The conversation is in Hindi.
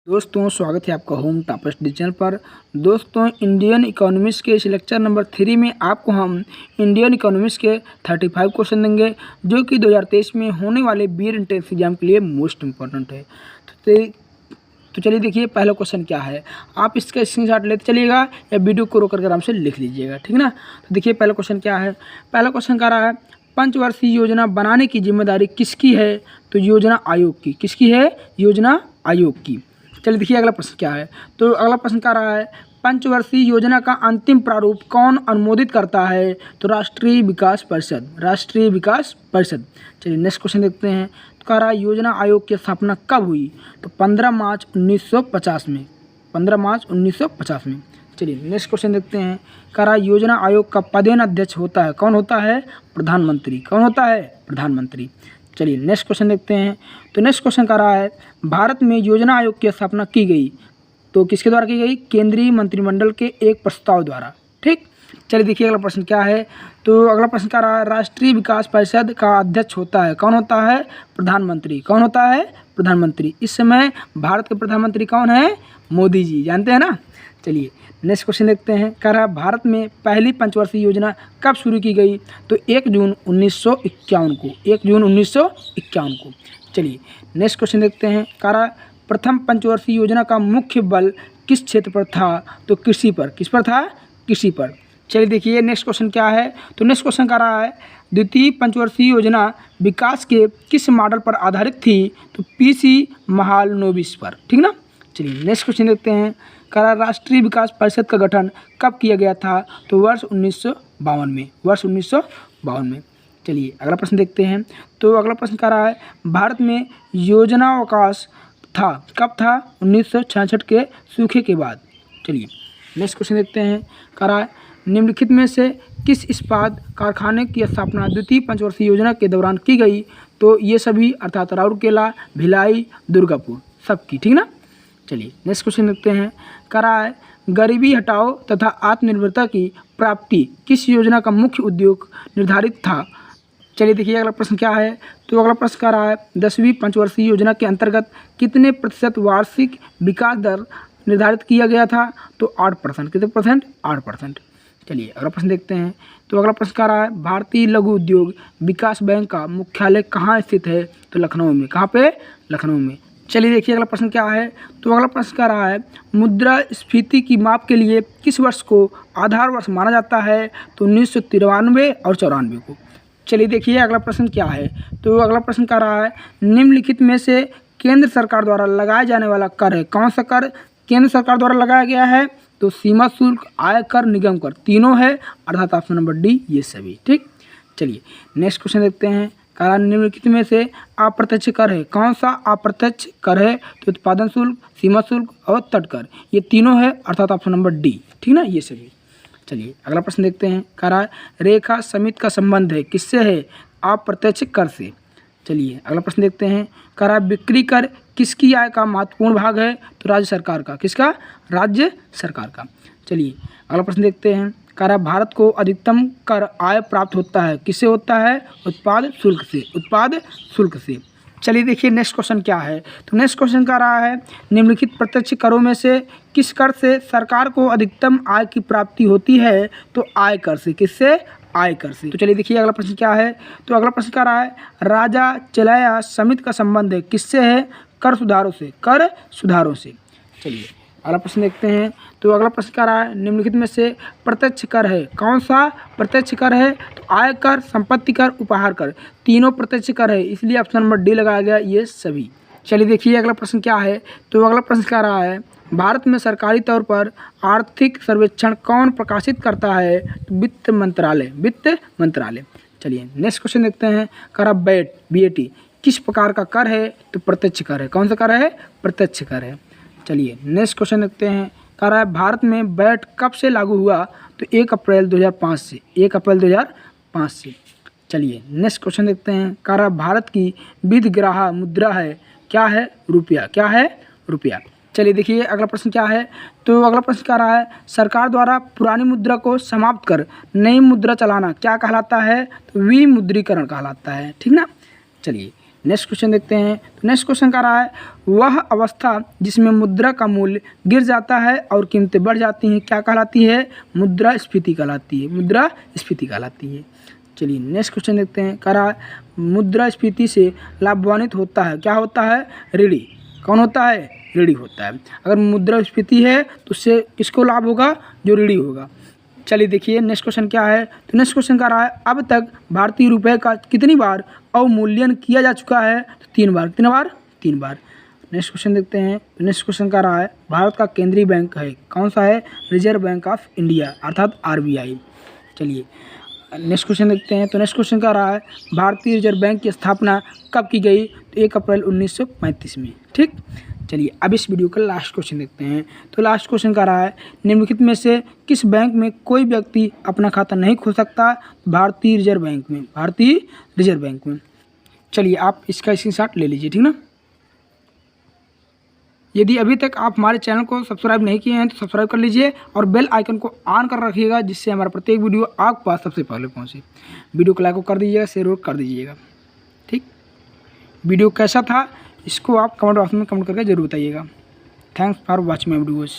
दोस्तों स्वागत है आपका होम टॉपर्स चैनल पर। दोस्तों इंडियन इकोनॉमिक्स के इस लेक्चर नंबर 3 में आपको हम इंडियन इकोनॉमिक्स के 35 क्वेश्चन देंगे जो कि 2023 में होने वाले बीएड एंट्रेंस एग्जाम के लिए मोस्ट इम्पोर्टेंट है। तो चलिए देखिए पहला क्वेश्चन क्या है। आप इसका स्क्रीनशॉट लेते चलिएगा या वीडियो को रोक करके आराम से लिख लीजिएगा, ठीक ना। तो देखिए पहला क्वेश्चन क्या है। पहला क्वेश्चन कह रहा है पंचवर्षीय योजना बनाने की जिम्मेदारी किसकी है। तो योजना आयोग की। किसकी है? योजना आयोग की। चलिए देखिए अगला प्रश्न क्या है। तो अगला प्रश्न क्या रहा है, पंचवर्षीय योजना का अंतिम प्रारूप कौन अनुमोदित करता है। तो राष्ट्रीय विकास परिषद। राष्ट्रीय विकास परिषद। चलिए नेक्स्ट क्वेश्चन देखते हैं। तो कह रहा है योजना आयोग की स्थापना कब हुई। तो 15 मार्च 1950 में। 15 मार्च 1950 में। चलिए नेक्स्ट क्वेश्चन देखते हैं। कह रहा है योजना आयोग का पदेन अध्यक्ष होता है। कौन होता है? प्रधानमंत्री। कौन होता है? प्रधानमंत्री। चलिए नेक्स्ट क्वेश्चन देखते हैं। तो नेक्स्ट क्वेश्चन कह रहा है भारत में योजना आयोग की स्थापना की गई। तो किसके द्वारा की गई? केंद्रीय मंत्रिमंडल के एक प्रस्ताव द्वारा, ठीक। चलिए देखिए अगला प्रश्न क्या है। तो अगला प्रश्न कह रहा है राष्ट्रीय विकास परिषद का अध्यक्ष होता है। कौन होता है? प्रधानमंत्री। कौन होता है? प्रधानमंत्री। इस समय भारत के प्रधानमंत्री कौन है? मोदी जी, जानते हैं ना। चलिए नेक्स्ट क्वेश्चन देखते हैं। कह रहा है भारत में पहली पंचवर्षीय योजना कब शुरू की गई। तो 1 जून 1951 को। 1 जून 1951 को। चलिए नेक्स्ट क्वेश्चन देखते हैं। कह रहा है प्रथम पंचवर्षीय योजना का मुख्य बल किस क्षेत्र पर था। तो कृषि पर। किस पर था? कृषि पर। चलिए देखिए नेक्स्ट क्वेश्चन क्या है। तो नेक्स्ट क्वेश्चन कह रहा है द्वितीय पंचवर्षीय योजना विकास के किस मॉडल पर आधारित थी। तो पीसी महालनोबिस पर, ठीक ना। चलिए नेक्स्ट क्वेश्चन देखते हैं। कह रहा राष्ट्रीय विकास परिषद का गठन कब किया गया था। तो वर्ष 1952 में। वर्ष 1952 में। चलिए अगला प्रश्न देखते हैं। तो अगला प्रश्न कह रहा है भारत में योजना अवकाश था कब था। 1966 के सूखे के बाद। चलिए नेक्स्ट क्वेश्चन देखते हैं। कह रहा है निम्नलिखित में से किस इस्पात कारखाने की स्थापना द्वितीय पंचवर्षीय योजना के दौरान की गई। तो ये सभी अर्थात राउरकेला, भिलाई, दुर्गापुर, सबकी, ठीक ना। चलिए नेक्स्ट क्वेश्चन देखते हैं। कह रहा है गरीबी हटाओ तथा आत्मनिर्भरता की प्राप्ति किस योजना का मुख्य उद्योग निर्धारित था। चलिए देखिए अगला प्रश्न क्या है। तो अगला प्रश्न कह रहा है 10वीं पंचवर्षीय योजना के अंतर्गत कितने प्रतिशत वार्षिक विकास दर निर्धारित किया गया था। तो 8%। कितने परसेंट? 8%। चलिए अगला प्रश्न देखते हैं। तो अगला प्रश्न कह रहा है भारतीय लघु उद्योग विकास बैंक का मुख्यालय कहाँ स्थित है। तो लखनऊ में। कहाँ पे? लखनऊ में। चलिए देखिए अगला प्रश्न क्या है। तो अगला प्रश्न कह रहा है मुद्रास्फीति की माप के लिए किस वर्ष को आधार वर्ष माना जाता है। तो 1993 और 94 को। चलिए देखिए अगला प्रश्न क्या है। तो अगला प्रश्न कह रहा है निम्नलिखित में से केंद्र सरकार द्वारा लगाया जाने वाला कर है। कौन सा कर केंद्र सरकार द्वारा लगाया गया है। तो सीमा शुल्क, आयकर, निगम कर, तीनों है अर्थात ऑप्शन नंबर डी ये सभी, ठीक। चलिए नेक्स्ट क्वेश्चन देखते हैं। कारण निम्नलिखित में से अप्रत्यक्ष कर है। कौन सा अप्रत्यक्ष कर है। तो उत्पादन शुल्क, सीमा शुल्क और तट कर, ये तीनों है अर्थात ऑप्शन नंबर डी, ठीक ना, ये सभी। चलिए अगला प्रश्न देखते हैं। कह रहा है रेखा समिति का संबंध है किससे है। अप्रत्यक्ष कर से। चलिए अगला प्रश्न देखते हैं। कह रहा है बिक्री कर किसकी आय का महत्वपूर्ण भाग है। तो राज्य सरकार का। किसका? राज्य सरकार का। चलिए अगला प्रश्न देखते हैं। कह रहा भारत को अधिकतम कर आय प्राप्त होता है किससे होता है। उत्पाद शुल्क से। उत्पाद शुल्क से। चलिए देखिए नेक्स्ट क्वेश्चन क्या है। तो नेक्स्ट क्वेश्चन कह रहा है निम्नलिखित प्रत्यक्ष करों में से किस कर से सरकार को अधिकतम आय की प्राप्ति होती है। तो आय कर से। किससे? आय कर से। तो चलिए देखिए अगला प्रश्न क्या है। तो अगला प्रश्न कह रहा है राजा चलाया समिति का संबंध है किससे है। कर सुधारों से। कर सुधारों से। चलिए अगला प्रश्न देखते हैं। तो अगला प्रश्न कह रहा है निम्नलिखित में से प्रत्यक्ष कर है। कौन सा प्रत्यक्ष कर है। तो आय कर, संपत्ति कर, उपहार कर, तीनों प्रत्यक्ष कर है, इसलिए ऑप्शन नंबर डी लगाया गया ये सभी। चलिए देखिए अगला प्रश्न क्या है। तो अगला प्रश्न कह रहा है भारत में सरकारी तौर पर आर्थिक सर्वेक्षण कौन प्रकाशित करता है। तो वित्त मंत्रालय। वित्त मंत्रालय। चलिए नेक्स्ट क्वेश्चन देखते हैं। कह रहा BAT किस प्रकार का कर है। तो प्रत्यक्ष कर है। कौन सा कर है? प्रत्यक्ष कर है। चलिए नेक्स्ट क्वेश्चन देखते हैं। कह रहा है भारत में वैट कब से लागू हुआ। तो 1 अप्रैल 2005 से। 1 अप्रैल 2005 से। चलिए नेक्स्ट क्वेश्चन देखते हैं। कह रहा है भारत की विधिग्राह्य मुद्रा है क्या है। रुपया। क्या है? रुपया। चलिए देखिए अगला प्रश्न क्या है। तो अगला प्रश्न कह रहा है सरकार द्वारा पुरानी मुद्रा को समाप्त कर नई मुद्रा चलाना क्या कहलाता है। तो विमुद्रीकरण कहलाता है, ठीक ना। चलिए नेक्स्ट क्वेश्चन देखते हैं। तो नेक्स्ट क्वेश्चन कह रहा है वह अवस्था जिसमें मुद्रा का मूल्य गिर जाता है और कीमतें बढ़ जाती हैं क्या कहलाती है? मुद्रास्फीति कहलाती है। मुद्रास्फीति कहलाती है। चलिए नेक्स्ट क्वेश्चन देखते हैं। कह रहा है मुद्रास्फीति से लाभान्वित होता है क्या होता है? ऋणी। कौन होता है? ऋणी होता है। अगर मुद्रास्फीति है तो उससे किसको लाभ होगा? जो ऋणी होगा। चलिए देखिए नेक्स्ट क्वेश्चन क्या है। तो नेक्स्ट क्वेश्चन कह रहा है अब तक भारतीय रुपए का कितनी बार अवमूल्यन किया जा चुका है? तो 3 बार। कितने बार? 3 बार। नेक्स्ट क्वेश्चन देखते हैं। नेक्स्ट क्वेश्चन कह रहा है भारत का केंद्रीय बैंक है कौन सा है? रिजर्व बैंक ऑफ इंडिया अर्थात RBI। चलिए नेक्स्ट क्वेश्चन देखते हैं। तो नेक्स्ट क्वेश्चन कह रहा है भारतीय रिजर्व बैंक की स्थापना कब की गई? तो 1 अप्रैल 1935 में। ठीक। चलिए अब इस वीडियो का लास्ट क्वेश्चन देखते हैं। तो लास्ट क्वेश्चन कह रहा है निम्नलिखित में से किस बैंक में कोई व्यक्ति अपना खाता नहीं खोल सकता? भारतीय रिजर्व बैंक में। भारतीय रिजर्व बैंक में। चलिए आप इसका स्क्रीनशॉट ले लीजिए, ठीक ना। यदि अभी तक आप हमारे चैनल को सब्सक्राइब नहीं किए हैं तो सब्सक्राइब कर लीजिए और बेल आइकन को ऑन कर रखिएगा जिससे हमारा प्रत्येक वीडियो आपके पास सबसे पहले पहुंचे। वीडियो को लाइक कर दीजिएगा, शेयर कर दीजिएगा। ठीक। वीडियो कैसा था इसको आप कमेंट बॉक्स में कमेंट करके जरूर बताइएगा। Thanks for watching my videos.